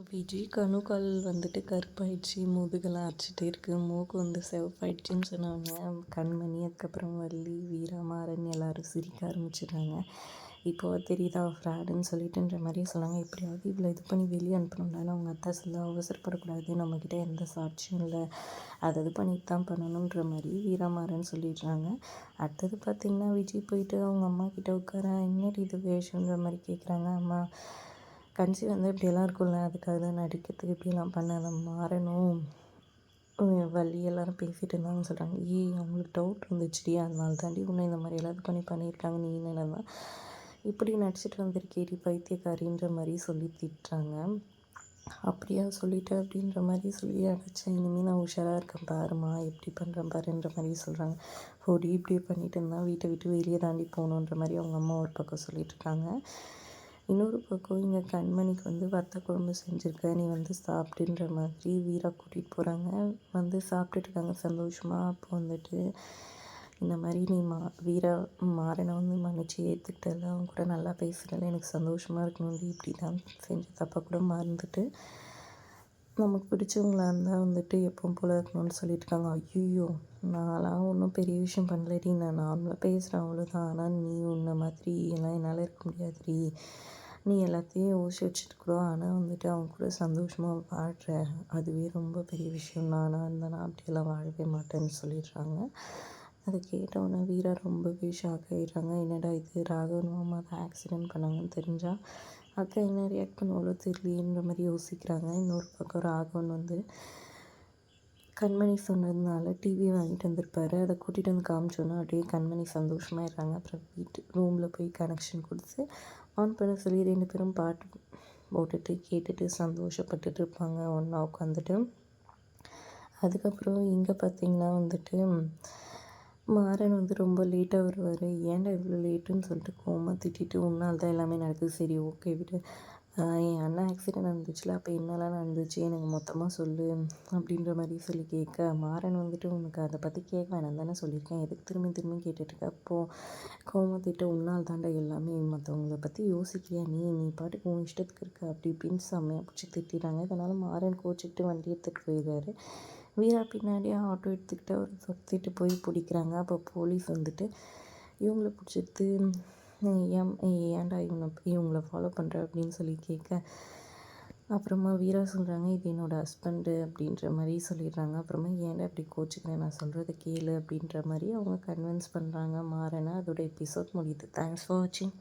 விஜய் கணுக்கால் வந்துட்டு கருப்பாயிடுச்சு, முதுகெல்லாம் அரிச்சிட்டே இருக்குது, மூக்கு வந்து சிவப்பாயிடுச்சுன்னு சொன்னாங்க. கண்மணி, அதுக்கப்புறம் வள்ளி, வீரா, மாறன் எல்லாரும் சிரிக்க ஆரம்பிச்சிடுறாங்க. இப்போ தெரியுதா ஃப்ராடுன்னு சொல்லிட்டுன்ற மாதிரியே சொன்னாங்க. எப்படியாவது இவ்வளோ இது பண்ணி வெளியே அனுப்பணும்னாலும் அவங்க அத்தா சொல்ல அவசரப்படக்கூடாது, நம்மக்கிட்ட எந்த சாட்சியும் இல்லை, அதை இது பண்ணிட்டு தான் பண்ணணுன்ற மாதிரி வீரா மாறன் சொல்லிடுறாங்க. அடுத்தது பார்த்திங்கன்னா விஜய் போயிட்டு அவங்க அம்மா கிட்ட உட்கார இன்னொரு இது வேஷன்ற மாதிரி கேட்குறாங்க. அம்மா கன்சீவ் வந்து இப்படியெல்லாம் இருக்கும்ல, அதுக்காக தான் நடிக்கிறதுக்கு இப்படியெல்லாம் பண்ணாத மாறணும் வள்ளி எல்லாரும் பேசிகிட்டு இருந்தாங்கன்னு சொல்கிறாங்க. அவங்களுக்கு டவுட் இருந்துச்சுடி, அதனால தாண்டி உன்னை இந்த மாதிரி எல்லாம் இது பண்ணியிருக்காங்க, நீ என்னென்னா இப்படி நடிச்சிட்டு வந்திருக்கேடி பைத்தியக்காரின்ற மாதிரி சொல்லி திட்டுறாங்க. அப்படியா சொல்லிட்டேன் அப்படின்ற மாதிரி சொல்லி அடைச்சேன், இனிமேல் நான் உஷாராக இருக்கேன் பாருமா, எப்படி பண்ணுறேன் பாருன்ற மாதிரி சொல்கிறாங்க. ஓடி இப்படி பண்ணிட்டு இருந்தால் வீட்டை விட்டு வெளியே தாண்டி போகணுன்ற மாதிரி அவங்க அம்மா ஒரு பக்கம் சொல்லிட்டு இருக்காங்க. இன்னொரு பக்கம் இங்கே கண்மணிக்கு வந்து வத்த குழம்பு செஞ்சுருக்க, நீ வந்து சாப்பிட்டுன்ற மாதிரி வீரா கூட்டிகிட்டு போகிறாங்க. வந்து சாப்பிட்டுட்டு இருக்காங்க சந்தோஷமாக. அப்போ வந்துட்டு இந்த மாதிரி நீ வீரா மாறனை வந்து மன்னிச்சு ஏற்றுக்கிட்டல, அவங்க கூட நல்லா பேசுகிறல, எனக்கு சந்தோஷமாக இருக்கணும்டி, இப்படி தான் செஞ்ச தப்பை கூட மறந்துட்டு நமக்கு பிடிச்சவங்களா இருந்தால் வந்துட்டு எப்பவும் போல் இருக்கணும்னு சொல்லிட்டு இருக்காங்க. ஐயோ, நான்லாம் ஒன்றும் பெரிய விஷயம் பண்ணலடி, நான் நார்மலாக பேசுகிறேன் அவ்வளோதான், ஆனால் நீ உன்ன மாதிரி எல்லாம் என்னால் இருக்க முடியாதுடி, நீ எல்லாத்தையும் யோசிச்சு வச்சுட்டு கூட ஆனால் வந்துட்டு அவங்க கூட சந்தோஷமாக வாழ்கிற, அதுவே ரொம்ப பெரிய விஷயம், நானாக இருந்தேன்னா அப்படியெல்லாம் வாழவே மாட்டேன்னு சொல்லிடுறாங்க. அதை கேட்டவுடனே வீரா ரொம்பவே ஷாக் ஆகிடுறாங்க. என்னடா இது, ராகவன் மாமா தான் ஆக்சிடெண்ட் பண்ணாங்கன்னு தெரிஞ்சால் அக்கா என்ன ரியாக்ட் பண்ணுவாளோ தெரியலன்ற மாதிரி யோசிக்கிறாங்க. இன்னொரு பக்கம் ராகவன் வந்து கண்மணி சொன்னதுனால டிவி வாங்கிட்டு வந்திருப்பாரு, அதை கூட்டிகிட்டு வந்து காமிச்சோன்னா அப்படியே கண்மணி சந்தோஷமாயிடுறாங்க. அப்புறம் வீட்டு ரூமில் போய் கனெக்ஷன் கொடுத்து ஆன் பண்ண சொல்லி 2 பேரும் பாட்டு போட்டுட்டு கேட்டுட்டு சந்தோஷப்பட்டுட்டு இருப்பாங்க ஒன்றா உட்காந்துட்டு. அதுக்கப்புறம் இங்கே பார்த்திங்கன்னா வந்துட்டு மாறன் வந்து ரொம்ப லேட்டாக வருவார். ஏன்டா இவ்வளோ லேட்டுன்னு சொல்லிட்டு கோவமாக திட்டிட்டு, உன்னால் தான் எல்லாமே நடக்குது, சரி ஓகே விடு, என் அண்ணன் ஆக்சிடெண்ட் நடந்துச்சுல, அப்போ என்னெல்லாம் நடந்துச்சு எனக்கு மொத்தமாக சொல்லு அப்படின்ற மாதிரி சொல்லி கேட்க, மாறன் வந்துட்டு உனக்கு அதை பற்றி கேட்க வேணாம் தானே சொல்லியிருக்கேன், எதுக்கு திரும்பி திரும்பி கேட்டுட்ருக்க, அப்போது கோவமாக திட்ட, உன்னால் தாண்டா எல்லாமே, மற்றவங்கள பற்றி யோசிக்கிறியா நீ பாட்டுக்கு உன் இஷ்டத்துக்கு இருக்க அப்படி இப்படின்னு செம்மையாக பிடிச்சி திட்டிடுறாங்க. இதனால் மாறன் கோச்சிக்கிட்டு வண்டி எடுத்துகிட்டு போயிடுறாரு. வீரா பின்னாடியே ஆட்டோ எடுத்துக்கிட்டு அவர் சுற்றிட்டு போய் பிடிக்கிறாங்க. அப்போ போலீஸ் வந்துட்டு இவங்கள பிடிச்சிட்டு ஏன்டா இவங்கள ஃபாலோ பண்ணுற அப்படின்னு சொல்லி கேட்க, அப்புறமா வீரா சொல்கிறாங்க இது என்னோடய ஹஸ்பண்டு அப்படின்ற மாதிரி சொல்லிடுறாங்க. அப்புறமா ஏன்டா இப்படி கோச்சிக்கிறேன், நான் சொல்கிறத கேளு அப்படின்ற மாதிரி அவங்க கன்வின்ஸ் பண்ணுறாங்க மாறனை. அதோட எபிசோட் முடியுது. தேங்க்ஸ் ஃபார் வாட்சிங்.